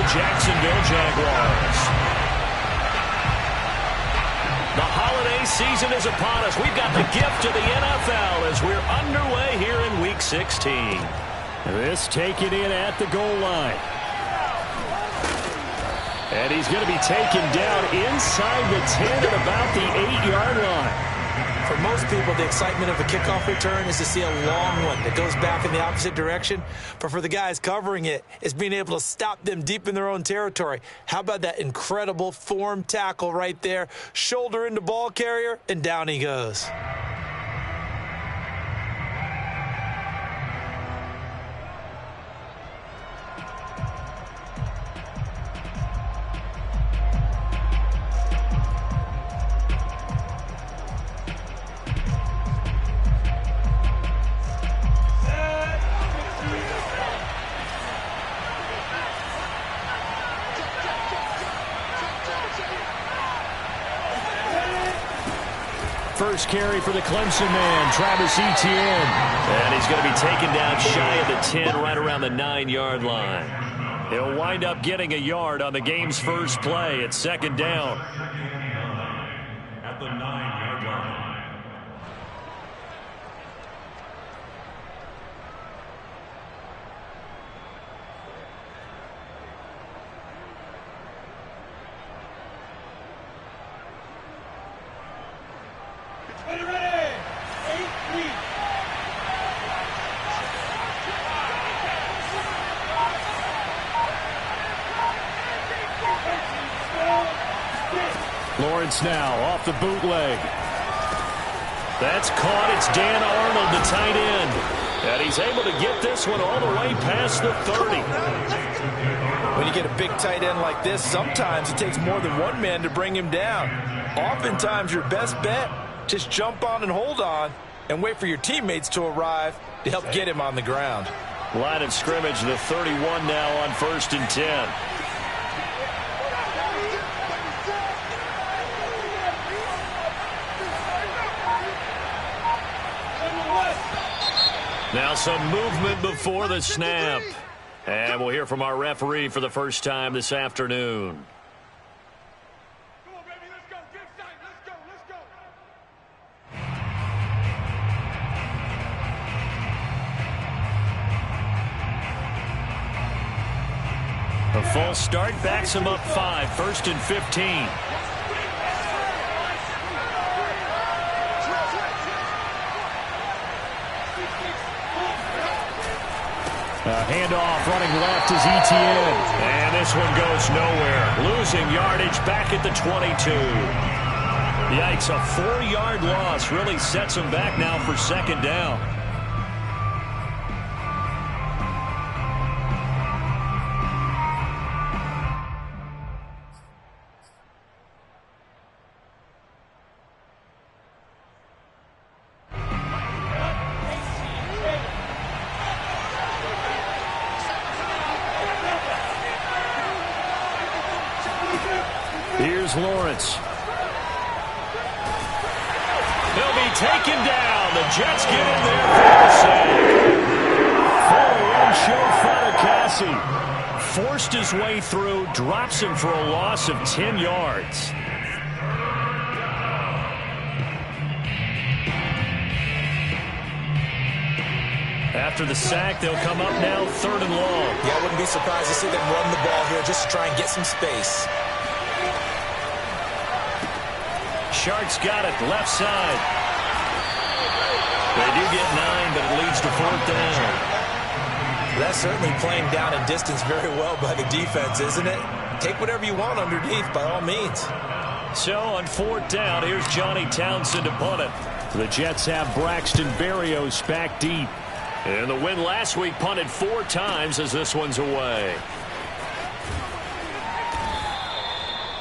Jacksonville Jaguars. The holiday season is upon us. We've got the gift of the NFL as we're underway here in Week 16. This taken in at the goal line. And he's going to be taken down inside the 10 at about the 8-yard line. For most people, the excitement of a kickoff return is to see a long one that goes back in the opposite direction. But for the guys covering it, it's being able to stop them deep in their own territory. How about that incredible form tackle right there? Shoulder into ball carrier, and down he goes. First carry for the Clemson man, Travis Etienne. And he's going to be taken down shy of the 10, right around the 9-yard line. He'll wind up getting a yard on the game's first play. It's second down. At the 9-yard line. Lawrence now off the bootleg. That's caught. It's Dan Arnold, the tight end. And he's able to get this one all the way past the 30. When you get a big tight end like this, sometimes it takes more than one man to bring him down. Oftentimes, your best bet, just jump on and hold on and wait for your teammates to arrive to help get him on the ground. Line of scrimmage, the 31 now on 1st and 10. Now some movement before the snap. And we'll hear from our referee for the first time this afternoon. Come on, baby, let's go. Get excited. Let's go. A false start backs him up 5, 1st and 15. Handoff running left is Etienne. And this one goes nowhere. Losing yardage back at the 22. Yikes, a 4-yard loss really sets him back now for second down. Here's Lawrence. He'll be taken down. The Jets get in there for the sack. Full-run show Fatukasi. Forced his way through, drops him for a loss of 10 yards. After the sack, they'll come up now 3rd and long. Yeah, I wouldn't be surprised to see them run the ball here just to try and get some space. Sharks got it, left side. They do get 9, but it leads to 4th down. That's certainly playing down and distance very well by the defense, isn't it? Take whatever you want underneath, by all means. So on 4th down, here's Johnny Townsend to punt it. The Jets have Braxton Berrios back deep. And the win last week punted 4 times as this one's away.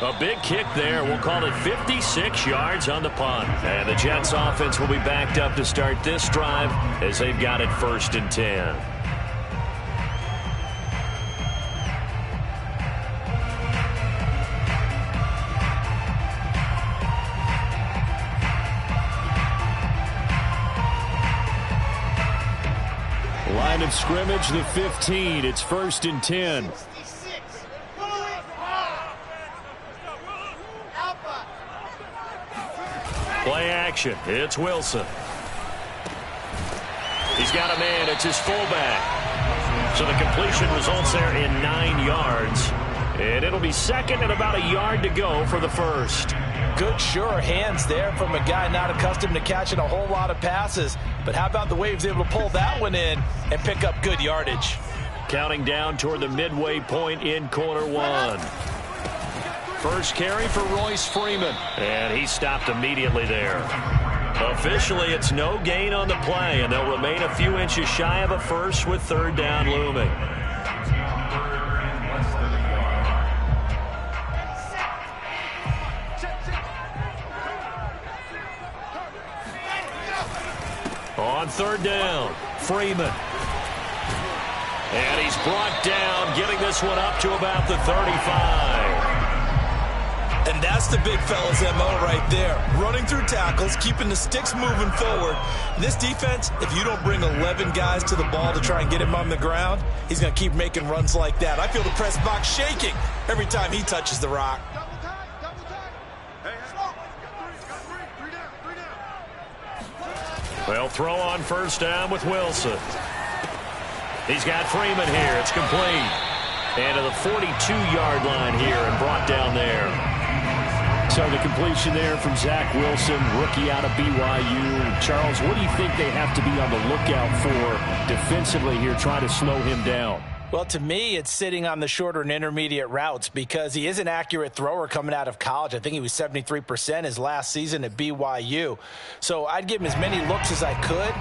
A big kick there. We'll call it 56 yards on the punt. And the Jets offense will be backed up to start this drive as they've got it 1st and 10. Line of scrimmage, the 15. It's 1st and 10. Play action. It's Wilson. He's got a man. It's his fullback. So the completion results there in 9 yards. And it'll be second and about a yard to go for the first. Good, sure hands there from a guy not accustomed to catching a whole lot of passes. But how about the way he was able to pull that one in and pick up good yardage? Counting down toward the midway point in quarter one. First carry for Royce Freeman. And he stopped immediately there. Officially, it's no gain on the play, and they'll remain a few inches shy of a first with third down looming. On third down, Freeman. And he's brought down, getting this one up to about the 35. And that's the big fella's MO right there. Running through tackles, keeping the sticks moving forward. This defense, if you don't bring 11 guys to the ball to try and get him on the ground, he's going to keep making runs like that. I feel the press box shaking every time he touches the rock. They'll throw on first down with Wilson. He's got Freeman here. It's complete. And to the 42-yard line here and brought down there. So the completion there from Zach Wilson, rookie out of BYU. Charles, what do you think they have to be on the lookout for defensively here, trying to slow him down? Well, to me, it's sitting on the shorter and intermediate routes because he is an accurate thrower coming out of college. I think he was 73% his last season at BYU. So I'd give him as many looks as I could,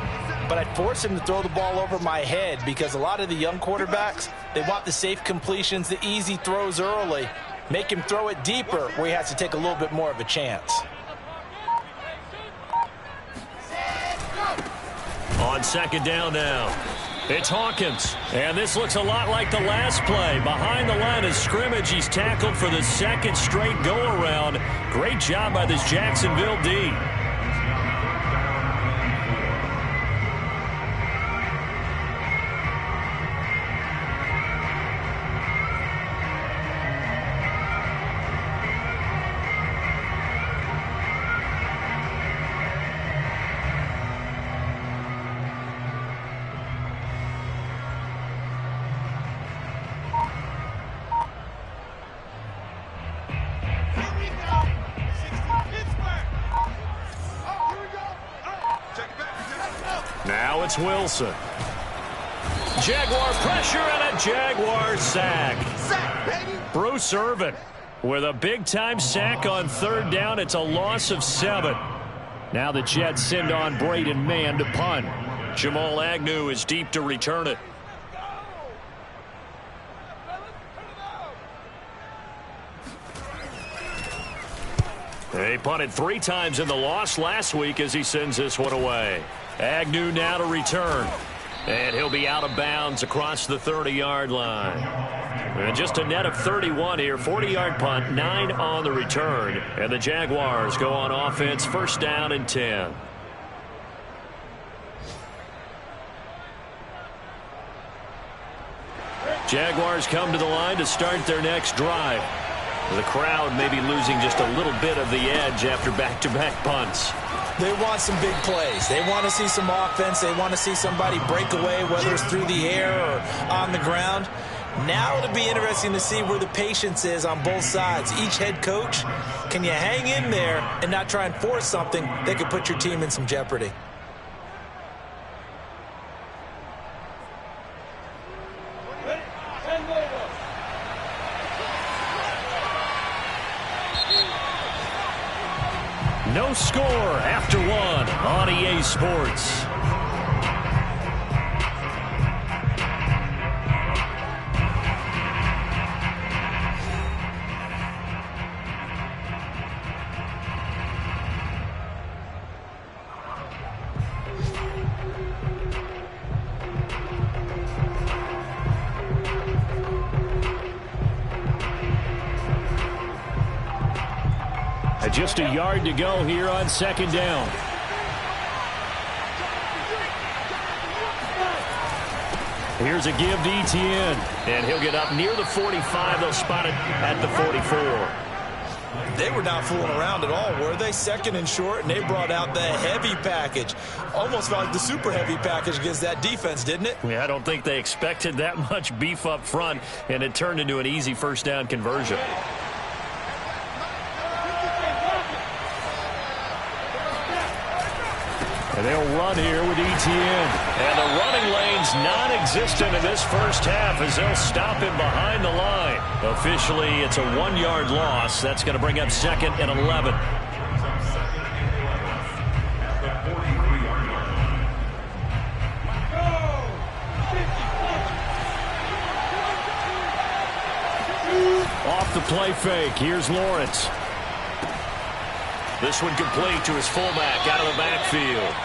but I'd force him to throw the ball over my head because a lot of the young quarterbacks, they want the safe completions, the easy throws early. Make him throw it deeper where he has to take a little bit more of a chance. On second down now, it's Hawkins. And this looks a lot like the last play. Behind the line of scrimmage, he's tackled for the second straight go-around. Great job by this Jacksonville D. Now it's Wilson. Jaguar pressure and a Jaguar sack. Bruce Irvin with a big-time sack on third down. It's a loss of 7. Now the Jets send on Braden Mann to punt. Jamal Agnew is deep to return it. They punted 3 times in the loss last week as he sends this one away. Agnew now to return. And he'll be out of bounds across the 30-yard line. And just a net of 31 here. 40-yard punt, 9 on the return. And the Jaguars go on offense, first down and 10. Jaguars come to the line to start their next drive. The crowd may be losing just a little bit of the edge after back-to-back punts. They want some big plays. They want to see some offense. They want to see somebody break away, whether it's through the air or on the ground. Now it'll be interesting to see where the patience is on both sides. Each head coach, can you hang in there and not try and force something that could put your team in some jeopardy? No score after 1 on EA Sports. Just a yard to go here on second down. Here's a give to Etienne. And he'll get up near the 45. They'll spot it at the 44. They were not fooling around at all, were they? Second and short, and they brought out the heavy package. Almost felt like the super heavy package against that defense, didn't it? Yeah, I don't think they expected that much beef up front, and it turned into an easy first down conversion. And they'll run here with Etienne. And the running lane's non-existent in this first half as they'll stop him behind the line. Officially, it's a 1-yard loss. That's going to bring up 2nd and 11. Off the play fake. Here's Lawrence. This one complete to his fullback out of the backfield.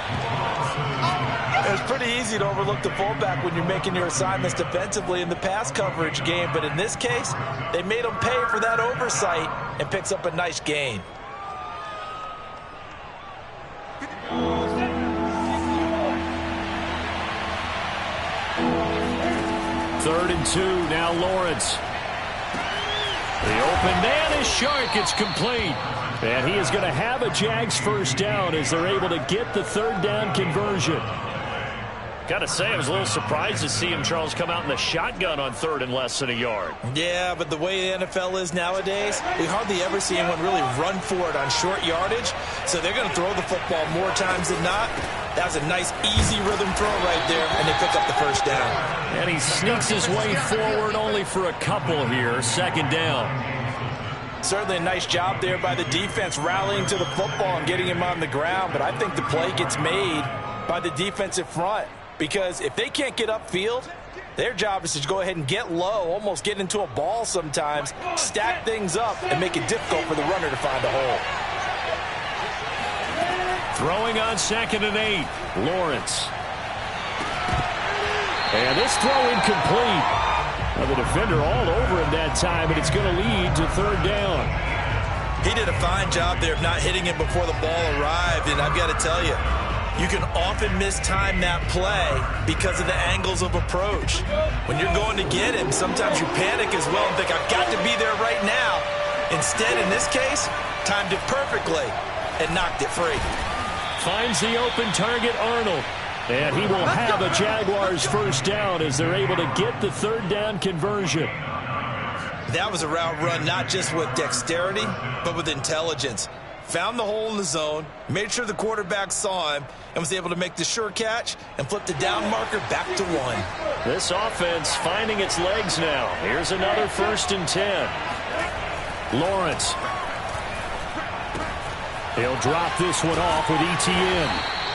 It's pretty easy to overlook the fullback when you're making your assignments defensively in the pass coverage game, but in this case, they made him pay for that oversight and picks up a nice gain. Third and 2, now Lawrence. The open man is Shark. It's complete. And he is going to have a Jags first down as they're able to get the third down conversion. Got to say, I was a little surprised to see him, Charles, come out in the shotgun on 3rd and less than a yard. Yeah, but the way the NFL is nowadays, we hardly ever see anyone really run for it on short yardage. So they're going to throw the football more times than not. That was a nice, easy rhythm throw right there, and they pick up the first down. And he sneaks his way forward only for a couple here. 2nd down. Certainly a nice job there by the defense rallying to the football and getting him on the ground. But I think the play gets made by the defensive front. Because if they can't get upfield, their job is to go ahead and get low, almost get into a ball sometimes, stack things up, and make it difficult for the runner to find a hole. Throwing on 2nd and 8. Lawrence. And this throw incomplete. Well, the defender all over him that time, but it's going to lead to 3rd down. He did a fine job there of not hitting him before the ball arrived, and I've got to tell you, you can often mistime that play because of the angles of approach. When you're going to get him, sometimes you panic as well and think, I've got to be there right now. Instead, in this case, timed it perfectly and knocked it free. Finds the open target, Arnold. And he will have a Jaguars first down as they're able to get the 3rd down conversion. That was a route run not just with dexterity, but with intelligence. Found the hole in the zone, made sure the quarterback saw him, and was able to make the sure catch and flip the down marker back to 1. This offense finding its legs now. Here's another 1st and 10. Lawrence. He'll drop this one off with Etienne.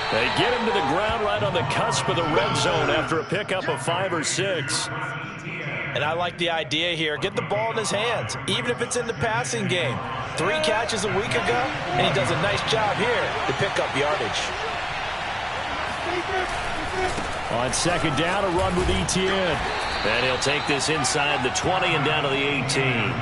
They get him to the ground right on the cusp of the red zone after a pickup of 5 or 6. And I like the idea here. Get the ball in his hands, even if it's in the passing game. 3 catches a week ago, and he does a nice job here to pick up yardage. On 2nd down, a run with Etienne. And he'll take this inside the 20 and down to the 18.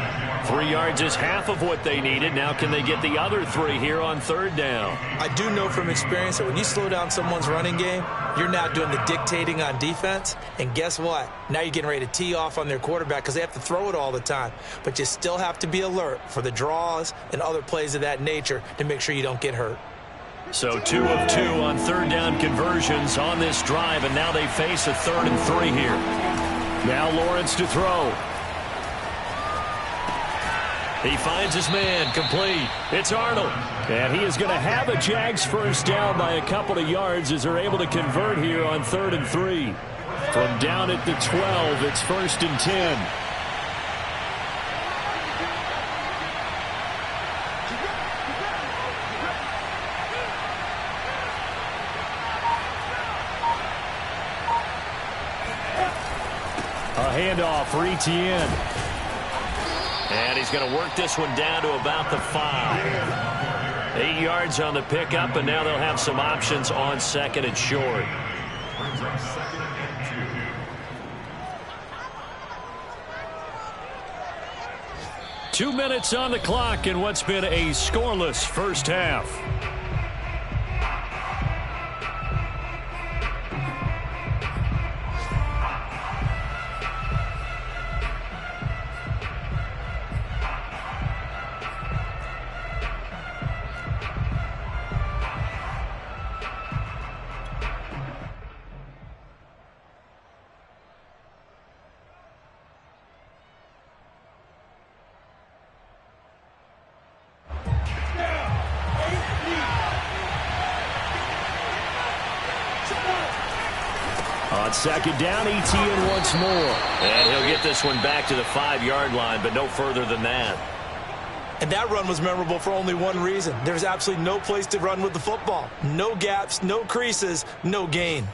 3 yards is half of what they needed. Now can they get the other 3 here on 3rd down? I do know from experience that when you slow down someone's running game, you're now doing the dictating on defense. And guess what? Now you're getting ready to tee off on their quarterback because they have to throw it all the time. But you still have to be alert for the draws and other plays of that nature to make sure you don't get hurt. So 2 of 2 on 3rd down conversions on this drive, and now they face a 3rd and 3 here. Now Lawrence to throw. He finds his man, complete. It's Arnold. And he is going to have a Jags first down by a couple of yards as they're able to convert here on 3rd and 3. From down at the 12, it's 1st and 10. A handoff for Etienne. And he's going to work this one down to about the 5. 8 yards on the pickup, and now they'll have some options on 2nd and short. Two minutes on the clock in what's been a scoreless first half. On second down, Etienne once more. And he'll get this one back to the 5-yard line, but no further than that. And that run was memorable for only one reason. There's absolutely no place to run with the football. No gaps, no creases, no gain.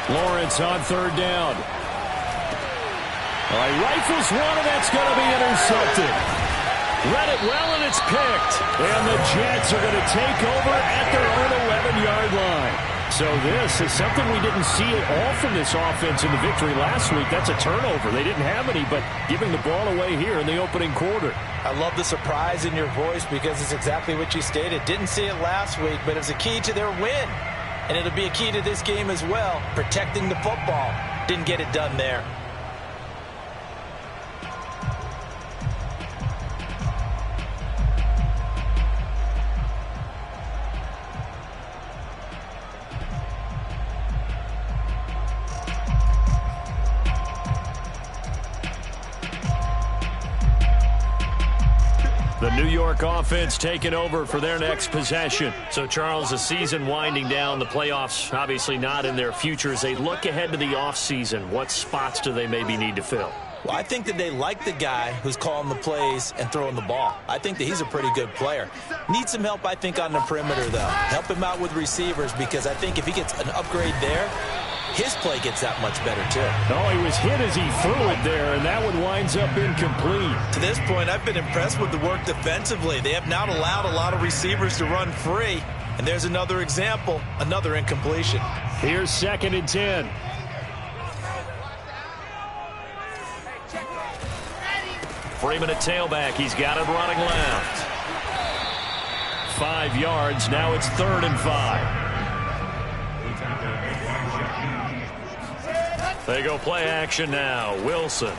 Lawrence on third down. All right, rifles one, and that's going to be intercepted. Read it well, and it's picked. And the Jets are going to take over at their own 11-yard line. So this is something we didn't see at all from this offense in the victory last week. That's a turnover. They didn't have any, but giving the ball away here in the opening quarter. I love the surprise in your voice because it's exactly what you stated. Didn't see it last week, but it's a key to their win. And it'll be a key to this game as well, protecting the football. Didn't get it done there. The New York offense taking over for their next possession. So, Charles, the season winding down, the playoffs obviously not in their future. As they look ahead to the offseason, what spots do they maybe need to fill? Well, I think that they like the guy who's calling the plays and throwing the ball. I think that he's a pretty good player. Needs some help, I think, on the perimeter, though. Help him out with receivers because I think if he gets an upgrade there, his play gets that much better, too. Oh, he was hit as he threw it there, and that one winds up incomplete. To this point, I've been impressed with the work defensively. They have not allowed a lot of receivers to run free. And there's another example, another incompletion. Here's 2nd and 10. Freeman at tailback. He's got it running left. 5 yards. Now it's 3rd and 5. They go play action now. Wilson.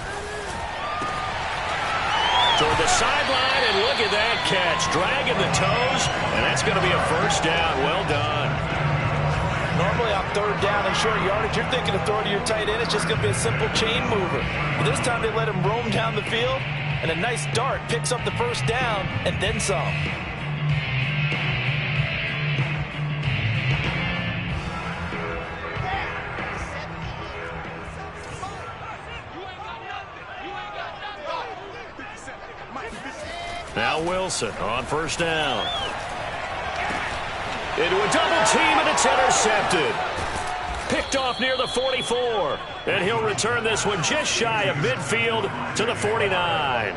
Toward the sideline, and look at that catch. Dragging the toes, and that's going to be a first down. Well done. Normally on 3rd down and short yardage, you're thinking of throwing to your tight end. It's just going to be a simple chain mover. But this time they let him roam down the field, and a nice dart picks up the first down and then some. Now Wilson on first down. Into a double team, and it's intercepted. Picked off near the 44. And he'll return this one just shy of midfield to the 49.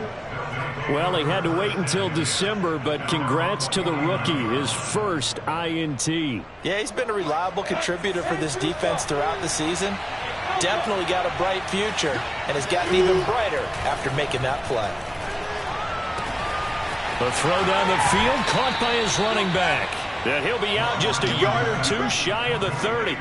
Well, he had to wait until December, but congrats to the rookie, his first INT. Yeah, he's been a reliable contributor for this defense throughout the season. Definitely got a bright future, and has gotten even brighter after making that play. The throw down the field, caught by his running back. And he'll be out just a yard or two shy of the 30.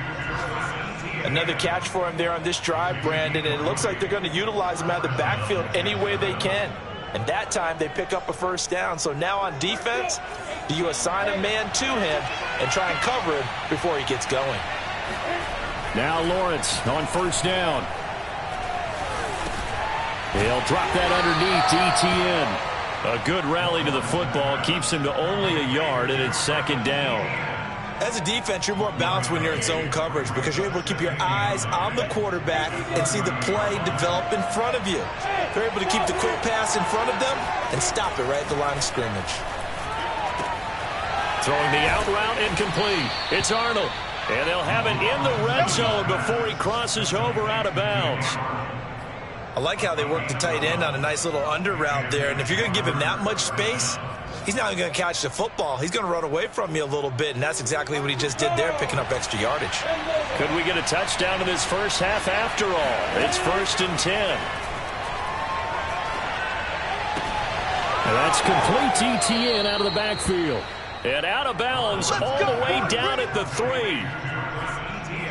Another catch for him there on this drive, Brandon, and it looks like they're going to utilize him out of the backfield any way they can. And that time they pick up a first down. So now on defense, do you assign a man to him and try and cover him before he gets going? Now Lawrence on first down. He'll drop that underneath to Etienne. A good rally to the football keeps him to only a yard, and it's 2nd down. As a defense, you're more balanced when you're in zone coverage because you're able to keep your eyes on the quarterback and see the play develop in front of you. They're able to keep the quick pass in front of them and stop it right at the line of scrimmage. Throwing the out route incomplete. It's Arnold. And they'll have it in the red zone before he crosses over out of bounds. I like how they work the tight end on a nice little under route there. And if you're going to give him that much space, he's not even going to catch the football. He's going to run away from you a little bit, and that's exactly what he just did there, picking up extra yardage. Could we get a touchdown in this first half after all? It's 1st and 10. And that's complete. Etienne out of the backfield. And out of bounds all the way down at the 3.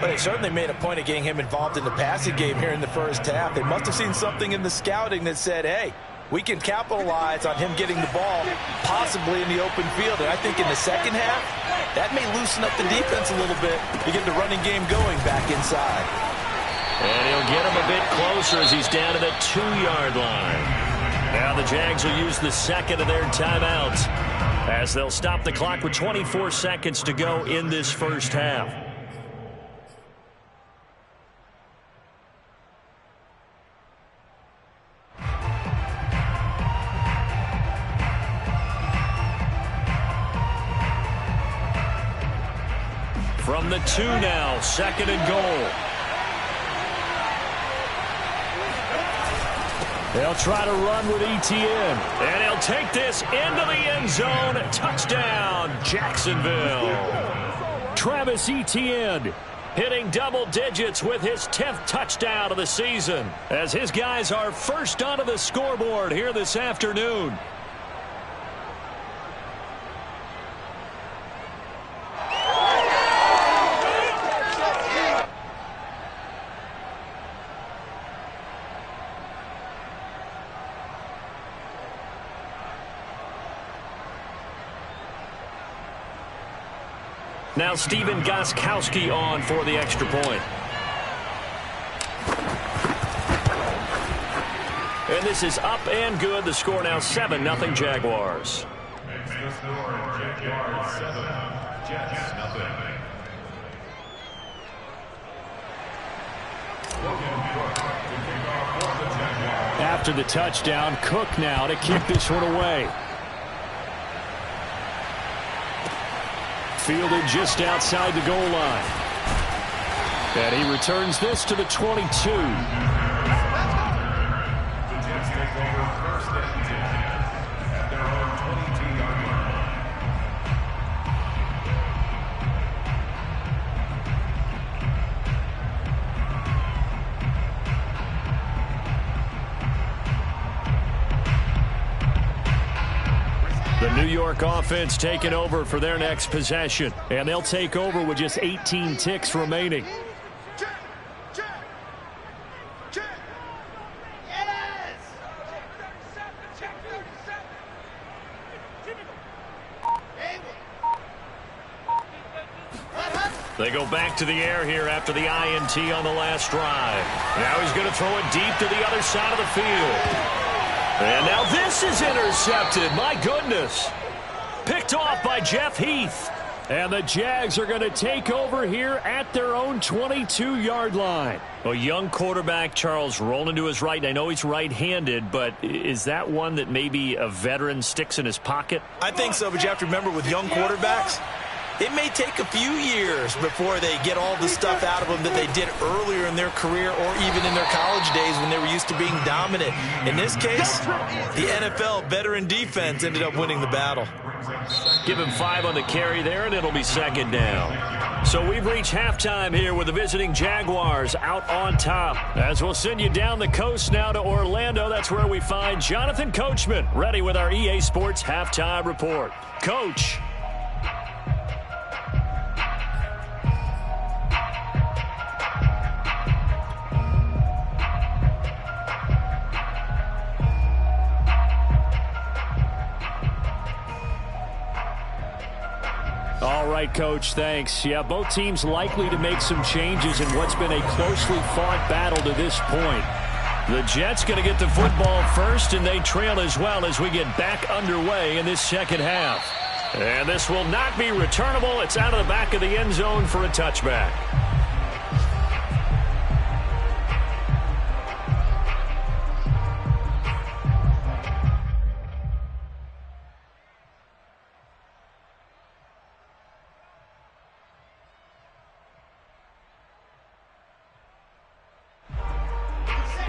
Well, they certainly made a point of getting him involved in the passing game here in the first half. They must have seen something in the scouting that said, hey, we can capitalize on him getting the ball possibly in the open field. And I think in the second half, that may loosen up the defense a little bit to get the running game going back inside. And he'll get him a bit closer as he's down to the 2-yard line. Now the Jags will use the second of their timeouts as they'll stop the clock with 24 seconds to go in this first half. From the 2 now, second and goal. They'll try to run with Etienne. And he'll take this into the end zone. Touchdown, Jacksonville. Travis Etienne hitting double digits with his 10th touchdown of the season as his guys are first onto the scoreboard here this afternoon. Now Stephen Gostkowski on for the extra point. And this is up and good. The score now 7-0 Jaguars. After the touchdown, Cook now to kick this one away. Fielded just outside the goal line. And he returns this to the 22. The Jets take over first and 10 at their own 22-yard The New York offense taking over for their next possession. And they'll take over with just 18 ticks remaining. They go back to the air here after the INT on the last drive. Now he's going to throw it deep to the other side of the field. And now this is intercepted. My goodness. Picked off by Jeff Heath. And the Jags are going to take over here at their own 22-yard line. A young quarterback, Charles, rolling to his right. I know he's right-handed, but is that one that maybe a veteran sticks in his pocket? I think so, but you have to remember with young quarterbacks, it may take a few years before they get all the stuff out of them that they did earlier in their career or even in their college days when they were used to being dominant. In this case, the NFL veteran defense ended up winning the battle. Give him 5 on the carry there, and it'll be second down. So we've reached halftime here with the visiting Jaguars out on top. As we'll send you down the coast now to Orlando, that's where we find Jonathan Coachman ready with our EA Sports Halftime Report. Coach. All right, Coach, thanks. Yeah, both teams likely to make some changes in what's been a closely fought battle to this point. The Jets going to get the football first, and they trail as well as we get back underway in this second half. And this will not be returnable. It's out of the back of the end zone for a touchback.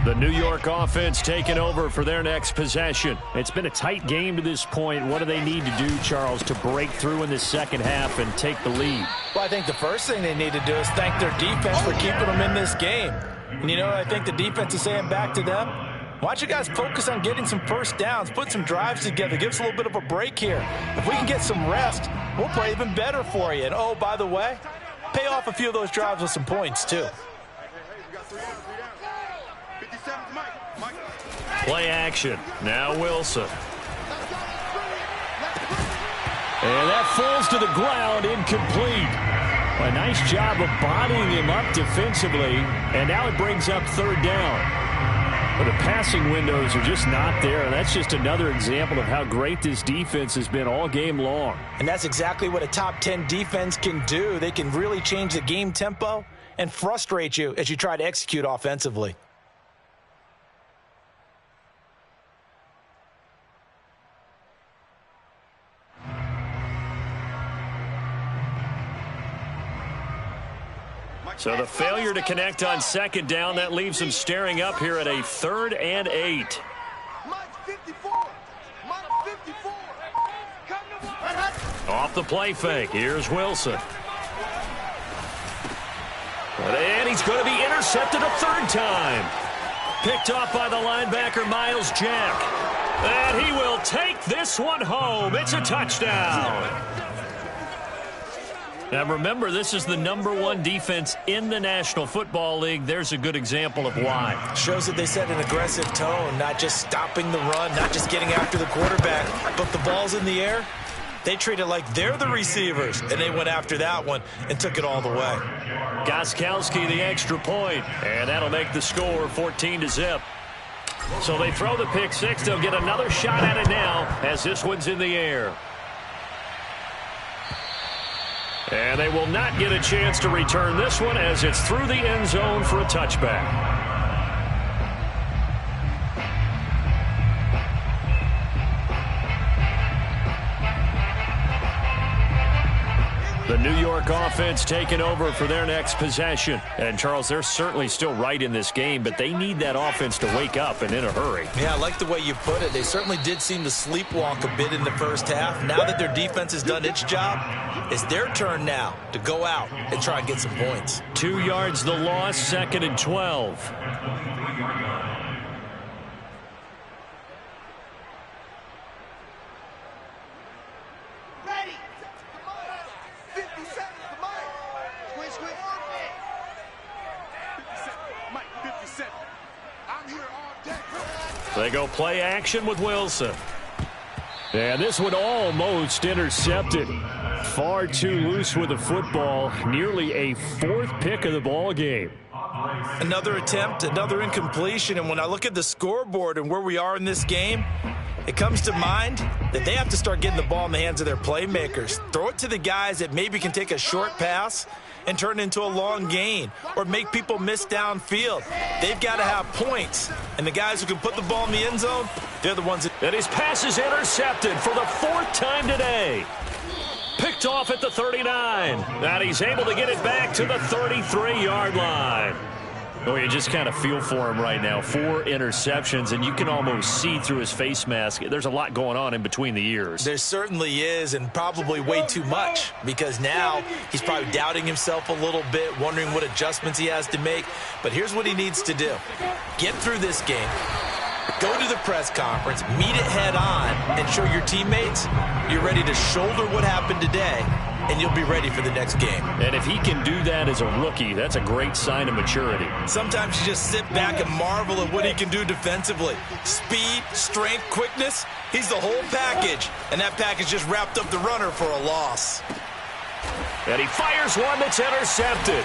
The New York offense taking over for their next possession. It's been a tight game to this point. What do they need to do, Charles, to break through in the second half and take the lead? Well, I think the first thing they need to do is thank their defense for keeping them in this game. And you know what I think the defense is saying back to them? Why don't you guys focus on getting some first downs, put some drives together, give us a little bit of a break here. If we can get some rest, we'll play even better for you. And, oh, by the way, pay off a few of those drives with some points, too. We got 3 down, 3 down. 57's Mike. Play action. Now Wilson. And that falls to the ground, incomplete. A nice job of bodying him up defensively, and now it brings up third down. But the passing windows are just not there, and that's just another example of how great this defense has been all game long. And that's exactly what a top 10 defense can do. They can really change the game tempo and frustrate you as you try to execute offensively. So the failure to connect on second down, that leaves him staring up here at a 3rd and 8. Off the play fake. Here's Wilson. And he's going to be intercepted a 3rd time. Picked off by the linebacker, Miles Jack. And he will take this one home. It's a touchdown. Now, remember, this is the #1 defense in the National Football League. There's a good example of why. Shows that they set an aggressive tone, not just stopping the run, not just getting after the quarterback, but the ball's in the air. They treat it like they're the receivers, and they went after that one and took it all the way. Gostkowski, the extra point, and that'll make the score 14-0. So they throw the pick six. They'll get another shot at it now as this one's in the air. And they will not get a chance to return this one as it's through the end zone for a touchback. The New York offense taking over for their next possession. And, Charles, they're certainly still right in this game, but they need that offense to wake up and in a hurry. Yeah, I like the way you put it. They certainly did seem to sleepwalk a bit in the first half. Now that their defense has done its job, it's their turn now to go out and try and get some points. 2 yards the loss, 2nd and 12. They go play action with Wilson. And this one almost intercepted. Far too loose with the football. Nearly a 4th pick of the ball game. Another attempt, another incompletion. And when I look at the scoreboard and where we are in this game, it comes to mind that they have to start getting the ball in the hands of their playmakers. Throw it to the guys that maybe can take a short pass and turn it into a long gain or make people miss downfield. They've got to have points. And the guys who can put the ball in the end zone, they're the ones that... And his pass is intercepted for the 4th time today. Picked off at the 39. And he's able to get it back to the 33-yard line. Oh, you just kind of feel for him right now. 4 interceptions, and you can almost see through his face mask. There's a lot going on in between the ears. There certainly is, and probably way too much, because now he's probably doubting himself a little bit, wondering what adjustments he has to make. But here's what he needs to do. Get through this game. Go to the press conference, meet it head on, and show your teammates you're ready to shoulder what happened today, and you'll be ready for the next game. And if he can do that as a rookie, that's a great sign of maturity. Sometimes you just sit back and marvel at what he can do defensively. Speed, strength, quickness, he's the whole package. And that package just wrapped up the runner for a loss. And he fires one that's intercepted.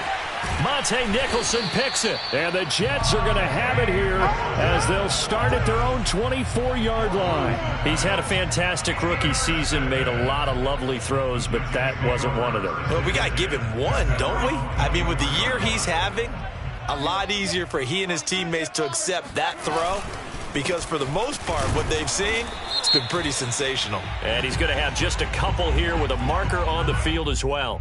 Monte Nicholson picks it. And the Jets are going to have it here as they'll start at their own 24-yard line. He's had a fantastic rookie season, made a lot of lovely throws, but that wasn't one of them. Well, we got to give him one, don't we? I mean, with the year he's having, a lot easier for he and his teammates to accept that throw, because for the most part, what they've seen, it's been pretty sensational. And he's going to have just a couple here with a marker on the field as well.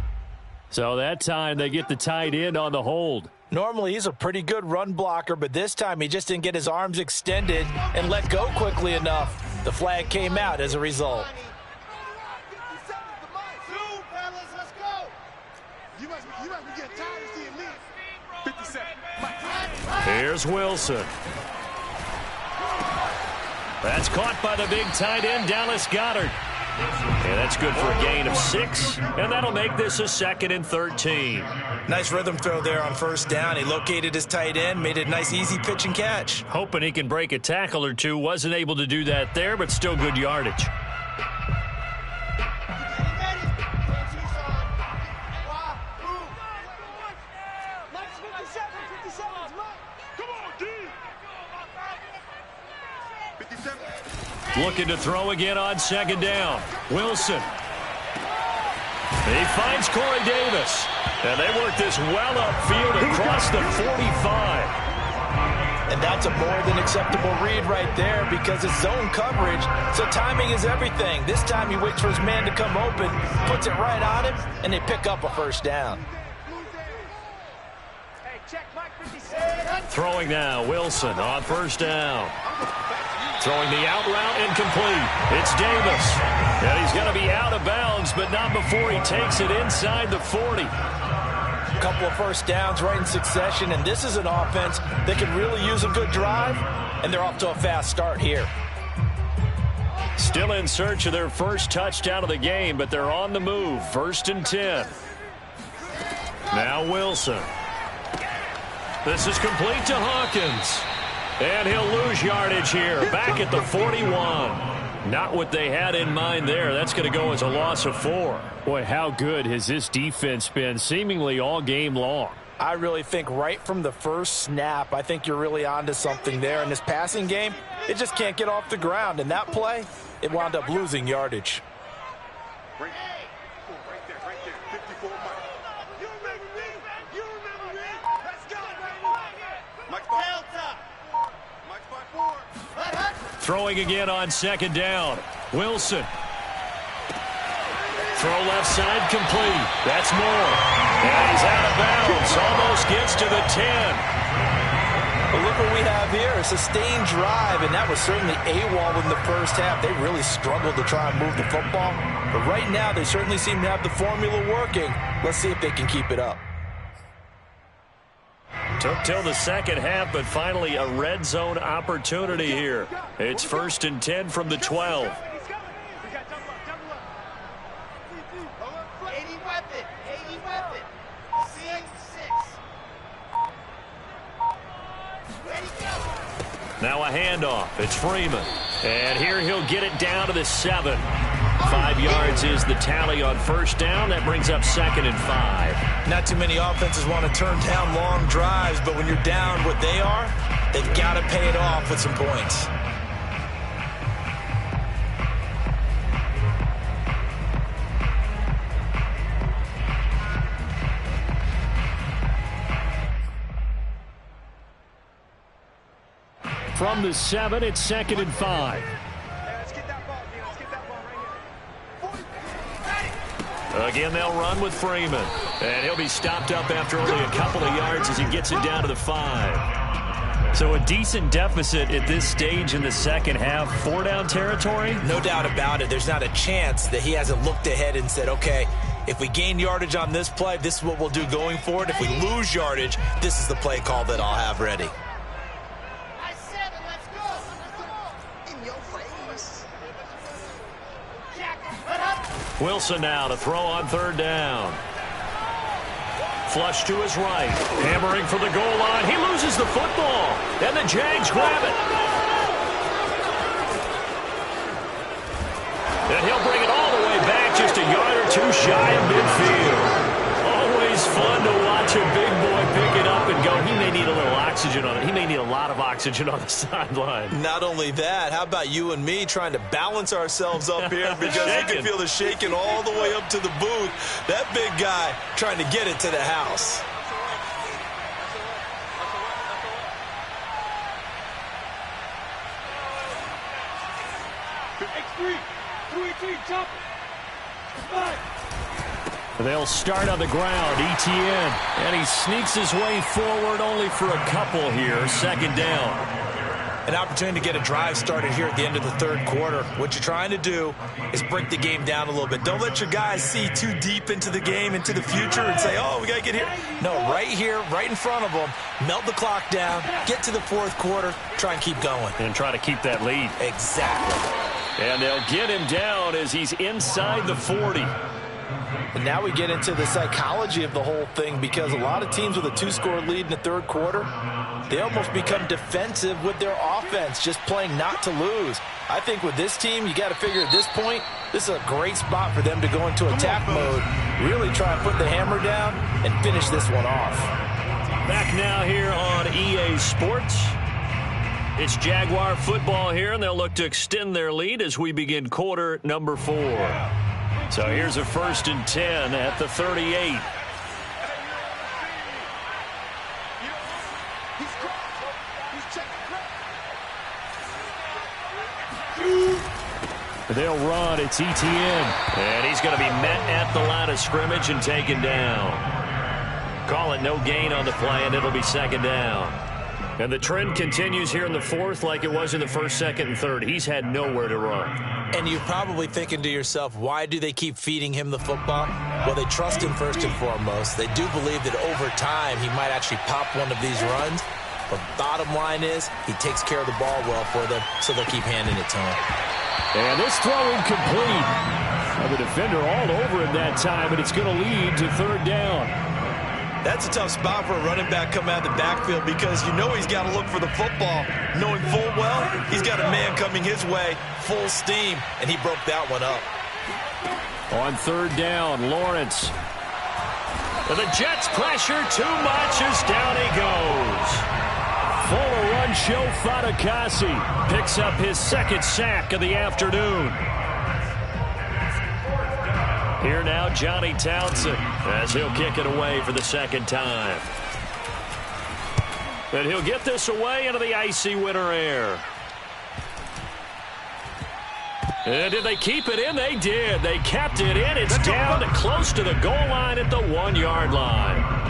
So that time they get the tight end on the hold. Normally he's a pretty good run blocker, but this time he just didn't get his arms extended and let go quickly enough. The flag came out as a result. Here's Wilson. That's caught by the big tight end, Dallas Goedert. And that's good for a gain of 6, and that'll make this a 2nd and 13. Nice rhythm throw there on first down. He located his tight end, made it a nice, easy pitch and catch. Hoping he can break a tackle or two. Wasn't able to do that there, but still good yardage. Looking to throw again on 2nd down. Wilson. He finds Corey Davis. And they work this well upfield across the 45. And that's a more than acceptable read right there because it's zone coverage, so timing is everything. This time he waits for his man to come open, puts it right on him, and they pick up a first down. Throwing now, Wilson on first down. Throwing the out route incomplete. It's Davis. And he's going to be out of bounds, but not before he takes it inside the 40. A couple of first downs right in succession, and this is an offense that can really use a good drive, and they're off to a fast start here. Still in search of their first touchdown of the game, but they're on the move. 1st and 10. Now Wilson. This is complete to Hawkins. And he'll lose yardage here, back at the 41. Not what they had in mind there. That's going to go as a loss of 4. Boy, how good has this defense been seemingly all game long? I really think right from the first snap, I think you're really onto something there. In this passing game, it just can't get off the ground. And that play, it wound up losing yardage. Right there, 54 Mike. You remember me? You remember me? Let's go, baby. Mike 5. Mike 5-4. Throwing again on 2nd down. Wilson. Throw left side complete. That's Moore. And he's out of bounds. Almost gets to the 10. But look what we have here, a sustained drive, and that was certainly AWOL in the first half. They really struggled to try and move the football. But right now, they certainly seem to have the formula working. Let's see if they can keep it up. Took till the second half, but finally a red zone opportunity here. It's 1st and 10 from the 12. Now a handoff. It's Freeman. And here he'll get it down to the 7. 5 yards is the tally on first down. That brings up 2nd and 5. Not too many offenses want to turn down long drives, but when you're down what they are, they've got to pay it off with some points. From the 7, it's 2nd and 5. Let's get that ball, D. Let's get that ball right here. Again, they'll run with Freeman. And he'll be stopped up after only a couple of yards as he gets it down to the 5. So a decent deficit at this stage in the second half. 4-down territory? No doubt about it. There's not a chance that he hasn't looked ahead and said, okay, if we gain yardage on this play, this is what we'll do going forward. If we lose yardage, this is the play call that I'll have ready. Wilson now to throw on 3rd down. Flush to his right. Hammering for the goal line. He loses the football. And the Jags grab it. And he'll bring it all the way back just a yard or 2 shy of midfield. Always fun to watch a big boy pick it up and go. He may need a little oxygen on it. He may need a lot of oxygen on the sideline. Not only that, how about you and me trying to balance ourselves up here because you can feel the shaking all the way up to the booth. That big guy trying to get it to the house. X3, 218, jump. Spot. They'll start on the ground, Etienne, and he sneaks his way forward only for a couple here. 2nd down. An opportunity to get a drive started here at the end of the 3rd quarter. What you're trying to do is break the game down a little bit. Don't let your guys see too deep into the game, into the future, and say, oh, we got to get here. No, right here, right in front of them, melt the clock down, get to the 4th quarter, try and keep going. And try to keep that lead. Exactly. And they'll get him down as he's inside the 40. And now we get into the psychology of the whole thing, because a lot of teams with a 2-score lead in the third quarter, they almost become defensive with their offense, just playing not to lose. I think with this team, you got to figure at this point, this is a great spot for them to go into attack mode, really try and put the hammer down and finish this one off. Back now here on EA Sports. It's Jaguar football here, and they'll look to extend their lead as we begin quarter number 4. So here's a 1st and 10 at the 38. They'll run. It's Etienne. And he's going to be met at the line of scrimmage and taken down. Call it no gain on the play, and it'll be 2nd down. And the trend continues here in the 4th like it was in the 1st, 2nd, and 3rd. He's had nowhere to run. And you're probably thinking to yourself, why do they keep feeding him the football? Well, they trust him first and foremost. They do believe that over time he might actually pop one of these runs. But bottom line is he takes care of the ball well for them, so they'll keep handing it to him. And this throw incomplete. The defender all over him that time, and it's going to lead to 3rd down. That's a tough spot for a running back coming out of the backfield, because you know he's got to look for the football, knowing full well he's got a man coming his way, full steam, and he broke that one up. On 3rd down, Lawrence. And the Jets pressure too much as down he goes. Full run show. Fatukasi picks up his 2nd sack of the afternoon. Here now, Johnny Townsend, as he'll kick it away for the 2nd time. And he'll get this away into the icy winter air. And did they keep it in? They did. They kept it in. It's down close to the goal line at the 1-yard line.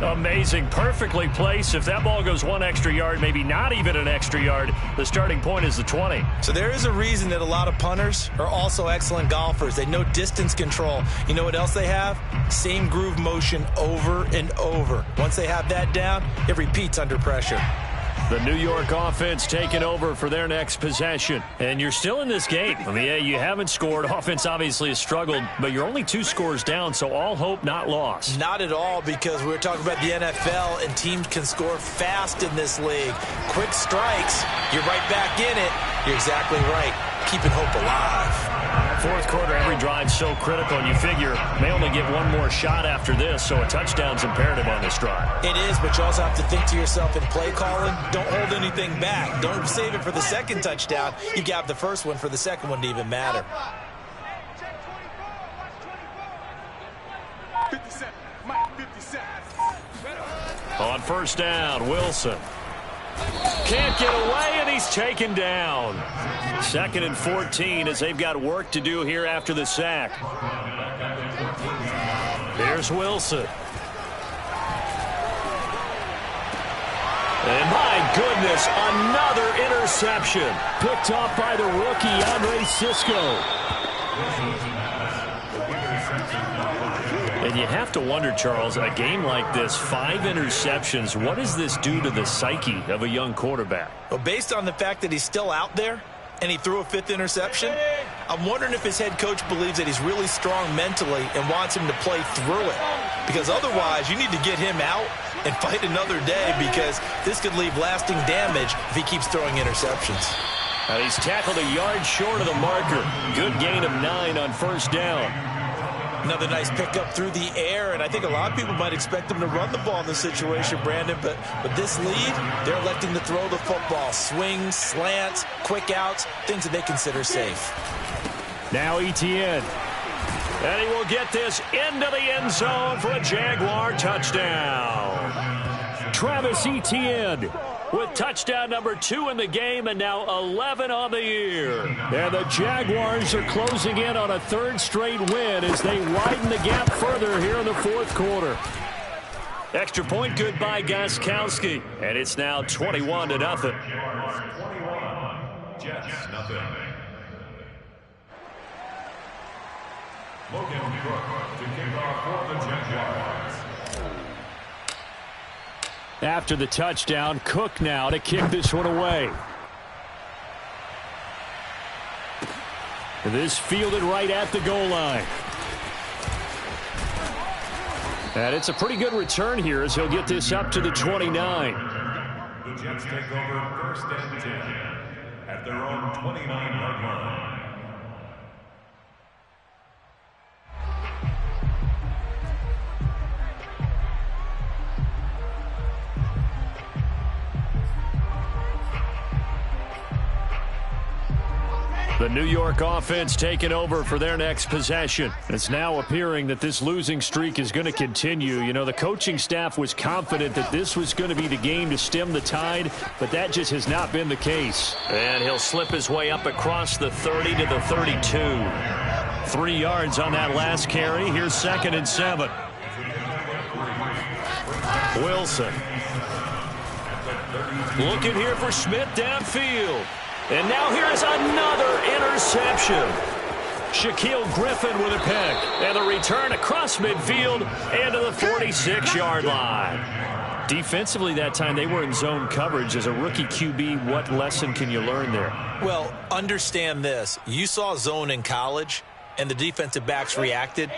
Amazing. Perfectly placed. If that ball goes 1 extra yard, maybe not even an extra yard, the starting point is the 20. So there is a reason that a lot of punters are also excellent golfers. They know distance control. You know what else they have? Same groove motion over and over. Once they have that down, it repeats under pressure. The New York offense taking over for their next possession. And you're still in this game. I mean, yeah, you haven't scored. Offense obviously has struggled, but you're only 2 scores down, so all hope not lost. Not at all, because we were talking about the NFL, and teams can score fast in this league. Quick strikes, you're right back in it. You're exactly right. Keeping hope alive. 4th quarter, every drive so critical, and you figure may only get 1 more shot after this, so a touchdown's imperative on this drive. It is, but you also have to think to yourself in play calling, don't hold anything back. Don't save it for the 2nd touchdown. You got the 1st one for the 2nd one to even matter. 57. Mike, 57. On 1st down, Wilson. Can't get away, and he's taken down. 2nd and 14 as they've got work to do here after the sack. Here's Wilson. And my goodness, another interception. Picked off by the rookie, Andre Cisco. And you have to wonder, Charles, a game like this, 5 interceptions, what does this do to the psyche of a young quarterback? Well, based on the fact that he's still out there and he threw a 5th interception, I'm wondering if his head coach believes that he's really strong mentally and wants him to play through it. Because otherwise, you need to get him out and fight another day, because this could leave lasting damage if he keeps throwing interceptions. And he's tackled a yard short of the marker. Good gain of 9 on 1st down. Another nice pickup through the air, and I think a lot of people might expect him to run the ball in this situation, Brandon, but with this lead, they're electing to throw the football. Swings, slants, quick outs, things that they consider safe. Now Etienne. And he will get this into the end zone for a Jaguar touchdown. Travis Etienne with touchdown number 2 in the game, and now 11 on the year. And the Jaguars are closing in on a 3rd straight win as they widen the gap further here in the 4th quarter. Extra point good by Gostkowski, and it's now 21-0. Jets, nothing. Logan Cook to kick off for the Jaguars. After the touchdown, Cook now to kick this one away. This fielded right at the goal line. And it's a pretty good return here as he'll get this up to the 29. The Jets take over first and 10 at their own 29-yard line. The New York offense taking over for their next possession. It's now appearing that this losing streak is going to continue. You know, the coaching staff was confident that this was going to be the game to stem the tide, but that just has not been the case. And he'll slip his way up across the 30 to the 32. 3 yards on that last carry. Here's 2nd and 7. Wilson. Looking here for Smith downfield. And now here is another interception. Shaquill Griffin with a pick. And the return across midfield and to the 46-yard line. Defensively that time, they were in zone coverage. As a rookie QB, what lesson can you learn there? Well, understand this. You saw zone in college, and the defensive backs reacted,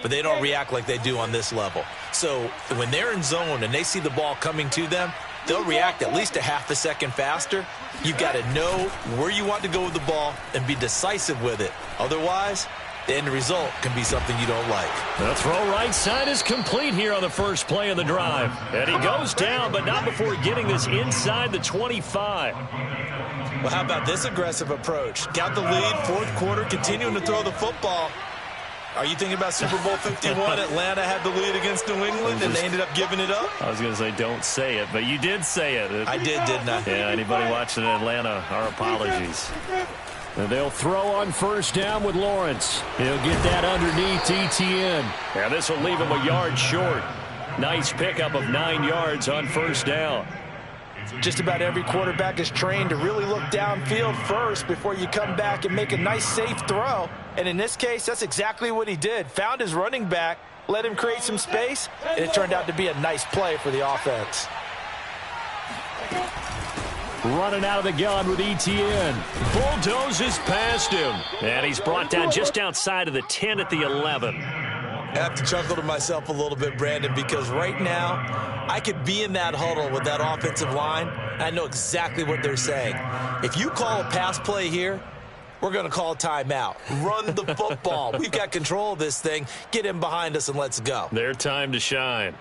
but they don't react like they do on this level. So when they're in zone and they see the ball coming to them, they'll react at least a half a second faster. You've got to know where you want to go with the ball and be decisive with it. Otherwise, the end result can be something you don't like. The throw right side is complete here on the first play of the drive. And he goes down, but not before getting this inside the 25. Well, how about this aggressive approach? Got the lead, fourth quarter, continuing to throw the football. Are you thinking about Super Bowl 51? Atlanta had the lead against New England, and they ended up giving it up? I was going to say don't say it, but you did say it. I did, didn't I? Yeah, anybody watching Atlanta, our apologies. And they'll throw on first down with Lawrence. He'll get that underneath Etienne. And this will leave him a yard short. Nice pickup of 9 yards on first down. Just about every quarterback is trained to really look downfield first before you come back and make a nice, safe throw. And in this case, that's exactly what he did. Found his running back, let him create some space, and it turned out to be a nice play for the offense. Running out of the gun with Etienne. Bulldozes past him. And he's brought down just outside of the 10 at the 11. I have to chuckle to myself a little bit, Brandon, because right now I could be in that huddle with that offensive line, and I know exactly what they're saying. If you call a pass play here, we're going to call a timeout. Run the football. We've got control of this thing. Get in behind us and let's go. Their time to shine.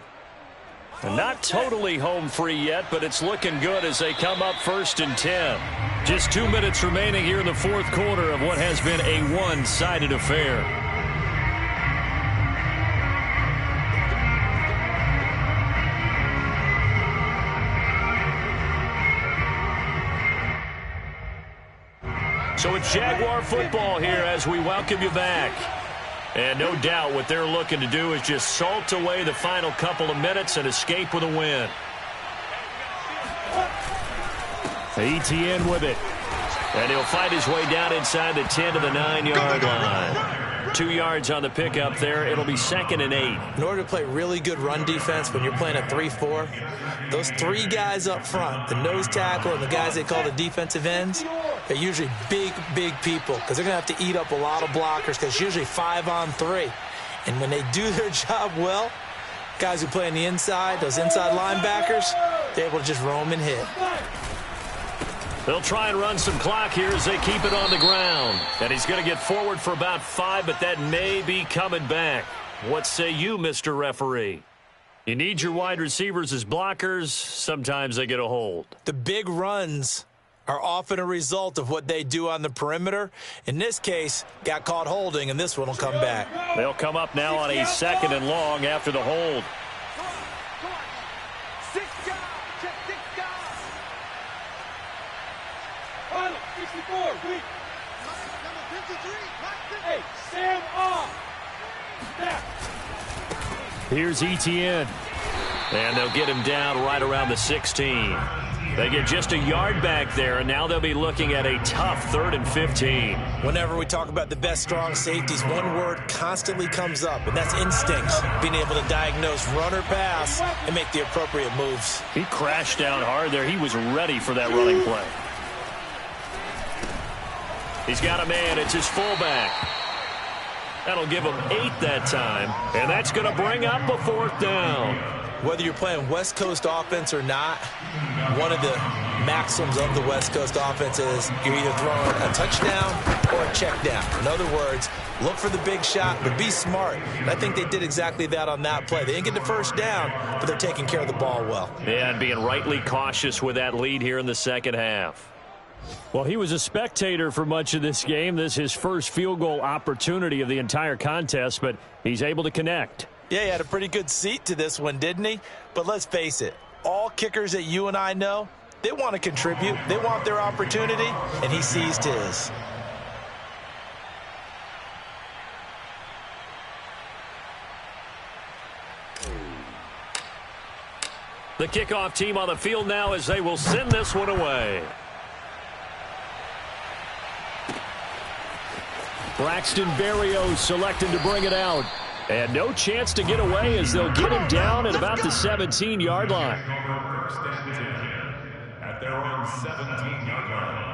And not totally home free yet, but it's looking good as they come up 1st and 10. Just 2 minutes remaining here in the fourth quarter of what has been a one-sided affair. So it's Jaguar football here as we welcome you back. And no doubt what they're looking to do is just salt away the final couple of minutes and escape with a win. Etienne with it. And he'll fight his way down inside the 10 to the 9-yard line. 2 yards on the pickup there. It'll be 2nd and 8. In order to play really good run defense when you're playing a 3-4, those 3 guys up front, the nose tackle and the guys they call the defensive ends, they're usually big, big people because they're going to have to eat up a lot of blockers because it's usually 5-on-3. And when they do their job well, guys who play on the inside, those inside linebackers, they're able to just roam and hit. They'll try and run some clock here as they keep it on the ground. And he's going to get forward for about 5, but that may be coming back. What say you, Mr. Referee? You need your wide receivers as blockers. Sometimes they get a hold. The big runs are often a result of what they do on the perimeter. In this case, got caught holding, and this one will come back. They'll come up now on a 2nd and long after the hold. Here's Etienne. And they'll get him down right around the 16. They get just a yard back there, and now they'll be looking at a tough 3rd and 15. Whenever we talk about the best strong safeties, one word constantly comes up, and that's instincts. Being able to diagnose run or pass and make the appropriate moves. He crashed down hard there. He was ready for that running play. He's got a man. It's his fullback. That'll give him 8 that time, and that's going to bring up a 4th down. Whether you're playing West Coast offense or not, one of the maxims of the West Coast offense is you're either throwing a touchdown or a check down. In other words, look for the big shot, but be smart. And I think they did exactly that on that play. They didn't get the first down, but they're taking care of the ball well. Yeah, and being rightly cautious with that lead here in the second half. Well, he was a spectator for much of this game. This is his first field goal opportunity of the entire contest, but he's able to connect. Yeah, he had a pretty good seat to this one, didn't he? But let's face it, all kickers that you and I know, they want to contribute. They want their opportunity, and he seized his. The kickoff team on the field now as they will send this one away. Braxton Berrios selected to bring it out. And no chance to get away as they'll get him down at about the 17-yard line. First and 10 at their own 17-yard line.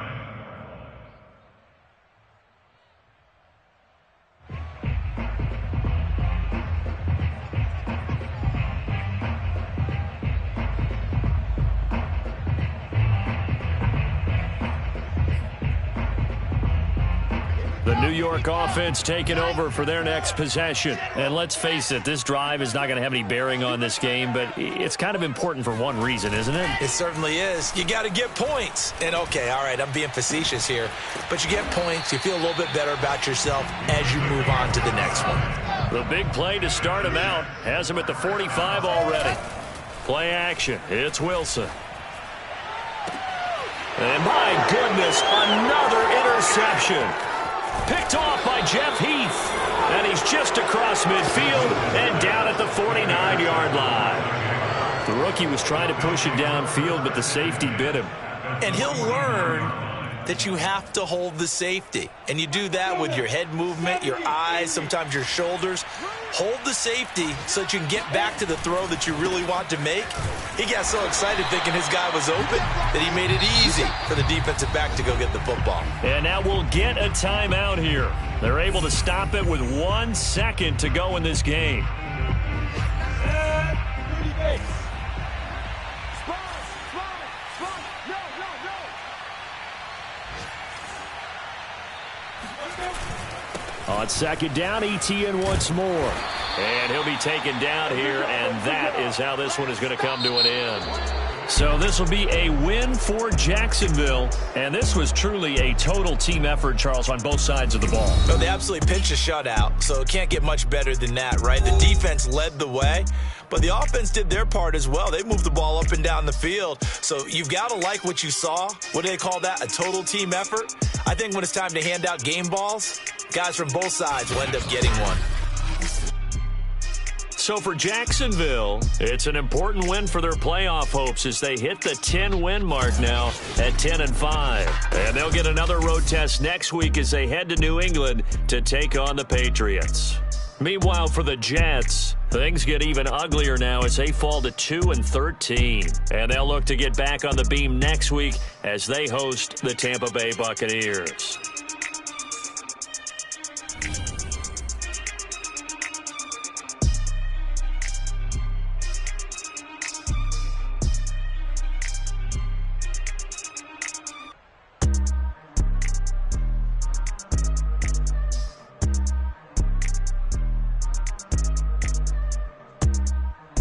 The New York offense taking over for their next possession. And let's face it, this drive is not going to have any bearing on this game, but it's kind of important for one reason, isn't it? It certainly is. You got to get points. And, okay, all right, I'm being facetious here. But you get points, you feel a little bit better about yourself as you move on to the next one. The big play to start him out has him at the 45 already. Play action. It's Wilson. And my goodness, another interception. Picked off by Jeff Heath. And he's just across midfield and down at the 49-yard line. The rookie was trying to push it downfield, but the safety bit him. And he'll learn that you have to hold the safety. And you do that with your head movement, your eyes, sometimes your shoulders. Hold the safety so that you can get back to the throw that you really want to make. He got so excited thinking his guy was open that he made it easy for the defensive back to go get the football. And now we'll get a timeout here. They're able to stop it with 1 second to go in this game. On second down, Etienne once more. And he'll be taken down here, and that is how this one is going to come to an end. So this will be a win for Jacksonville, and this was truly a total team effort, Charles, on both sides of the ball. Well, they absolutely pinched a shutout, so it can't get much better than that, right? The defense led the way, but the offense did their part as well. They moved the ball up and down the field, so you've got to like what you saw. What do they call that, a total team effort? I think when it's time to hand out game balls, guys from both sides will end up getting one. So for Jacksonville, it's an important win for their playoff hopes as they hit the 10-win mark now at 10-5. And they'll get another road test next week as they head to New England to take on the Patriots. Meanwhile, for the Jets, things get even uglier now as they fall to 2-13. And they'll look to get back on the beam next week as they host the Tampa Bay Buccaneers.